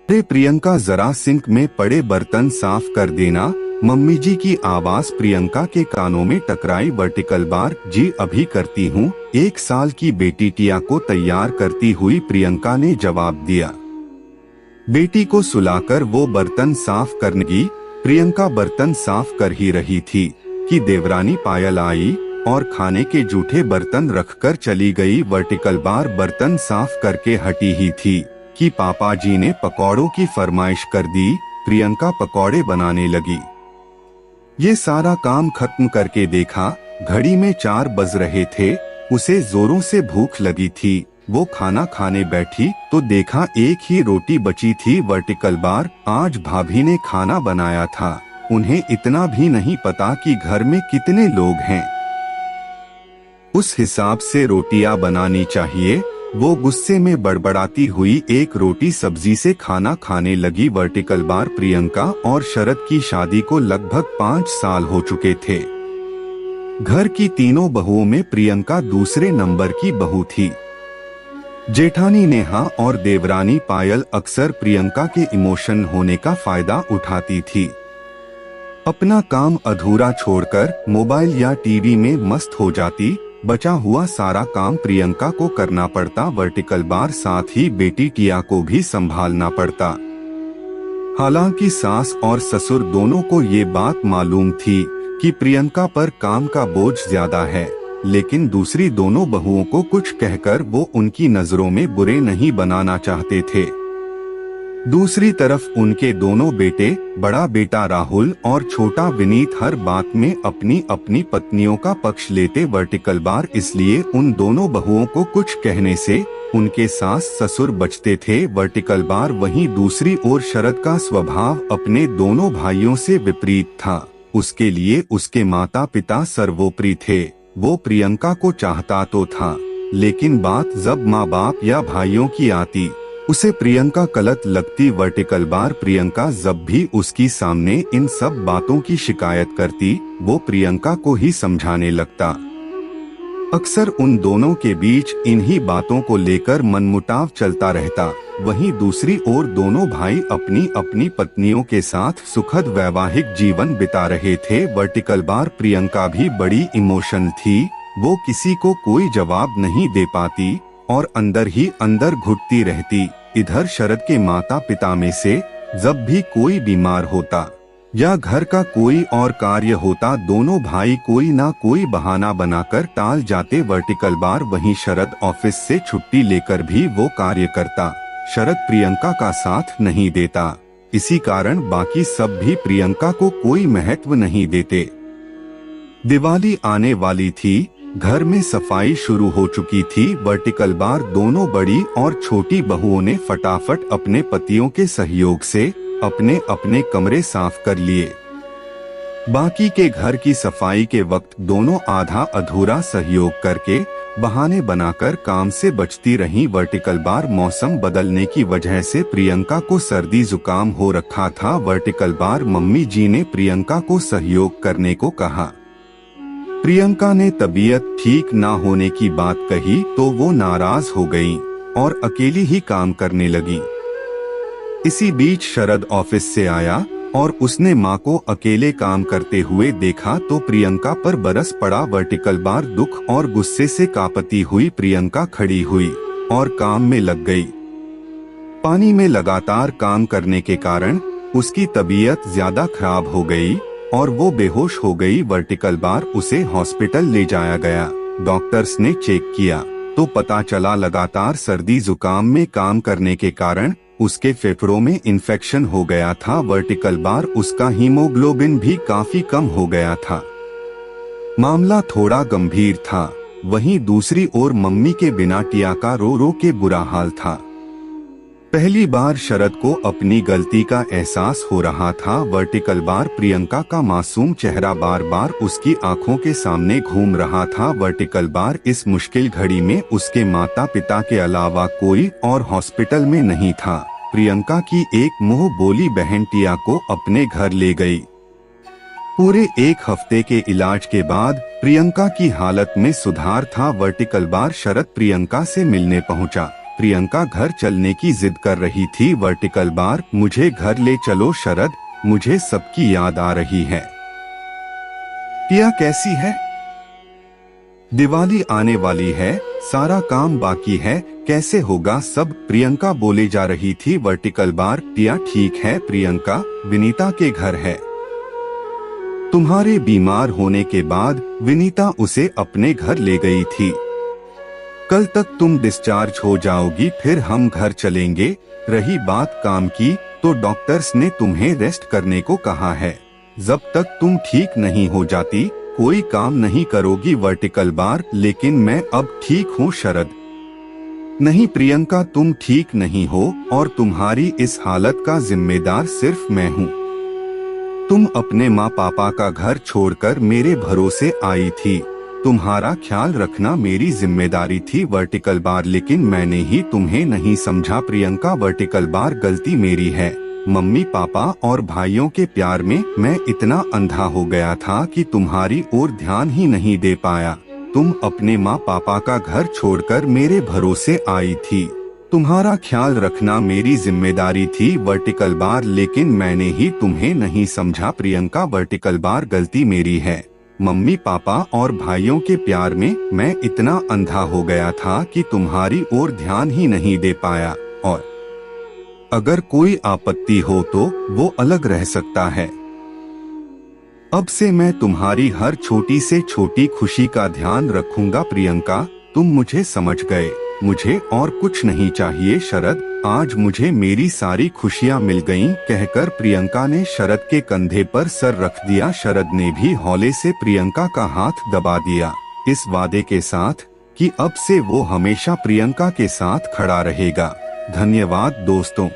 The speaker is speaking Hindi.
अरे प्रियंका, जरा सिंक में पड़े बर्तन साफ कर देना। मम्मी जी की आवाज प्रियंका के कानों में टकराई। वर्टिकल बार, जी अभी करती हूँ। 1 साल की बेटी टिया को तैयार करती हुई प्रियंका ने जवाब दिया। बेटी को सुलाकर वो बर्तन साफ करने लगी। प्रियंका बर्तन साफ कर ही रही थी कि देवरानी पायल आई और खाने के जूठे बर्तन रखकर चली गई। वर्टिकल बार बर्तन साफ करके हटी ही थी कि पापा जी ने पकौड़ों की फरमाइश कर दी। प्रियंका पकौड़े बनाने लगी। ये सारा काम खत्म करके देखा, घड़ी में 4 बज रहे थे। उसे जोरों से भूख लगी थी। वो खाना खाने बैठी तो देखा एक ही रोटी बची थी। वर्टिकल बार, आज भाभी ने खाना बनाया था। उन्हें इतना भी नहीं पता कि घर में कितने लोग हैं, उस हिसाब से रोटियां बनानी चाहिए। वो गुस्से में बड़बड़ाती हुई एक रोटी सब्जी से खाना खाने लगी। वर्टिकल बार, प्रियंका और शरद की शादी को लगभग 5 साल हो चुके थे। घर की तीनों बहुओं में प्रियंका दूसरे नंबर की बहू थी। जेठानी नेहा और देवरानी पायल अक्सर प्रियंका के इमोशन होने का फायदा उठाती थी। अपना काम अधूरा छोड़कर मोबाइल या टीवी में मस्त हो जाती। बचा हुआ सारा काम प्रियंका को करना पड़ता। वर्टिकल बार, साथ ही बेटी टिया को भी संभालना पड़ता। हालांकि सास और ससुर दोनों को ये बात मालूम थी कि प्रियंका पर काम का बोझ ज्यादा है, लेकिन दूसरी दोनों बहुओं को कुछ कहकर वो उनकी नजरों में बुरे नहीं बनाना चाहते थे। दूसरी तरफ उनके दोनों बेटे, बड़ा बेटा राहुल और छोटा विनीत, हर बात में अपनी अपनी पत्नियों का पक्ष लेते। वर्टिकल बार, इसलिए उन दोनों बहुओं को कुछ कहने से उनके सास ससुर बचते थे। वर्टिकल बार, वहीं दूसरी ओर शरद का स्वभाव अपने दोनों भाइयों से विपरीत था। उसके लिए उसके माता पिता सर्वोपरि थे। वो प्रियंका को चाहता तो था, लेकिन बात जब माँ बाप या भाइयों की आती उसे प्रियंका गलत लगती। वर्टिकल बार, प्रियंका जब भी उसकी सामने इन सब बातों की शिकायत करती, वो प्रियंका को ही समझाने लगता। अक्सर उन दोनों के बीच इन्हीं बातों को लेकर मनमुटाव चलता रहता। वहीं दूसरी ओर दोनों भाई अपनी अपनी पत्नियों के साथ सुखद वैवाहिक जीवन बिता रहे थे। वर्टिकल बार, प्रियंका भी बड़ी इमोशनल थी। वो किसी को कोई जवाब नहीं दे पाती और अंदर ही अंदर घुटती रहती। इधर शरद के माता पिता में से जब भी कोई बीमार होता या घर का कोई और कार्य होता, दोनों भाई कोई ना कोई बहाना बनाकर टाल जाते। वर्टिकल बार, वहीं शरद ऑफिस से छुट्टी लेकर भी वो कार्य करता। शरद प्रियंका का साथ नहीं देता, इसी कारण बाकी सब भी प्रियंका को कोई महत्व नहीं देते। दिवाली आने वाली थी, घर में सफाई शुरू हो चुकी थी। वर्टिकल बार, दोनों बड़ी और छोटी बहुओं ने फटाफट अपने पतियों के सहयोग से अपने अपने कमरे साफ कर लिए। बाकी के घर की सफाई के वक्त दोनों आधा अधूरा सहयोग करके बहाने बनाकर काम से बचती रहीं। वर्टिकल बार, मौसम बदलने की वजह से प्रियंका को सर्दी जुकाम हो रखा था। वर्टिकल बार, मम्मी जी ने प्रियंका को सहयोग करने को कहा। प्रियंका ने तबीयत ठीक ना होने की बात कही तो वो नाराज हो गईं और अकेली ही काम करने लगी। इसी बीच शरद ऑफिस से आया और उसने माँ को अकेले काम करते हुए देखा तो प्रियंका पर बरस पड़ा। वर्टिकल बार, दुख और गुस्से से कांपती हुई प्रियंका खड़ी हुई और काम में लग गई। पानी में लगातार काम करने के कारण उसकी तबीयत ज्यादा खराब हो गई और वो बेहोश हो गई। वर्टिकल बार, उसे हॉस्पिटल ले जाया गया। डॉक्टर्स ने चेक किया तो पता चला लगातार सर्दी जुकाम में काम करने के कारण उसके फेफड़ों में इन्फेक्शन हो गया था। वर्टिकल बार, उसका हीमोग्लोबिन भी काफी कम हो गया था। मामला थोड़ा गंभीर था। वहीं दूसरी ओर मम्मी के बिना टिया का रो रो के बुरा हाल था। पहली बार शरद को अपनी गलती का एहसास हो रहा था। वर्टिकल बार, प्रियंका का मासूम चेहरा बार बार उसकी आंखों के सामने घूम रहा था। वर्टिकल बार, इस मुश्किल घड़ी में उसके माता पिता के अलावा कोई और हॉस्पिटल में नहीं था। प्रियंका की एक मुंह बोली बहन टिया को अपने घर ले गई। पूरे 1 हफ्ते के इलाज के बाद प्रियंका की हालत में सुधार था। वर्टिकल बार, शरद प्रियंका से मिलने पहुंचा। प्रियंका घर चलने की जिद कर रही थी। वर्टिकल बार, मुझे घर ले चलो शरद, मुझे सबकी याद आ रही है। टिया कैसी है? दिवाली आने वाली है, सारा काम बाकी है, कैसे होगा सब? प्रियंका बोले जा रही थी। वर्टिकल बार, टिया ठीक है प्रियंका, विनीता के घर है। तुम्हारे बीमार होने के बाद विनीता उसे अपने घर ले गई थी। कल तक तुम डिस्चार्ज हो जाओगी, फिर हम घर चलेंगे। रही बात काम की, तो डॉक्टर्स ने तुम्हें रेस्ट करने को कहा है। जब तक तुम ठीक नहीं हो जाती कोई काम नहीं करोगी। वर्टिकल बार, लेकिन मैं अब ठीक हूँ शरद। नहीं प्रियंका, तुम ठीक नहीं हो और तुम्हारी इस हालत का जिम्मेदार सिर्फ मैं हूँ। तुम अपने माँ पापा का घर छोड़कर मेरे भरोसे आई थी, तुम्हारा ख्याल रखना मेरी जिम्मेदारी थी। वर्टिकल बार, लेकिन मैंने ही तुम्हें नहीं समझा प्रियंका। वर्टिकल बार, गलती मेरी है। मम्मी पापा और भाइयों के प्यार में मैं इतना अंधा हो गया था कि तुम्हारी ओर ध्यान ही नहीं दे पाया। तुम अपने माँ पापा का घर छोड़कर मेरे भरोसे आई थी, तुम्हारा ख्याल रखना मेरी जिम्मेदारी थी। वर्टिकल बार, लेकिन मैंने ही तुम्हें नहीं समझा प्रियंका। वर्टिकल बार, गलती मेरी है। मम्मी पापा और भाइयों के प्यार में मैं इतना अंधा हो गया था कि तुम्हारी ओर ध्यान ही नहीं दे पाया, और अगर कोई आपत्ति हो तो वो अलग रह सकता है। अब से मैं तुम्हारी हर छोटी से छोटी खुशी का ध्यान रखूंगा प्रियंका, तुम मुझे समझ गए। मुझे और कुछ नहीं चाहिए शरद, आज मुझे मेरी सारी खुशियां मिल गईं। कहकर प्रियंका ने शरद के कंधे पर सर रख दिया। शरद ने भी हौले से प्रियंका का हाथ दबा दिया, इस वादे के साथ कि अब से वो हमेशा प्रियंका के साथ खड़ा रहेगा। धन्यवाद दोस्तों।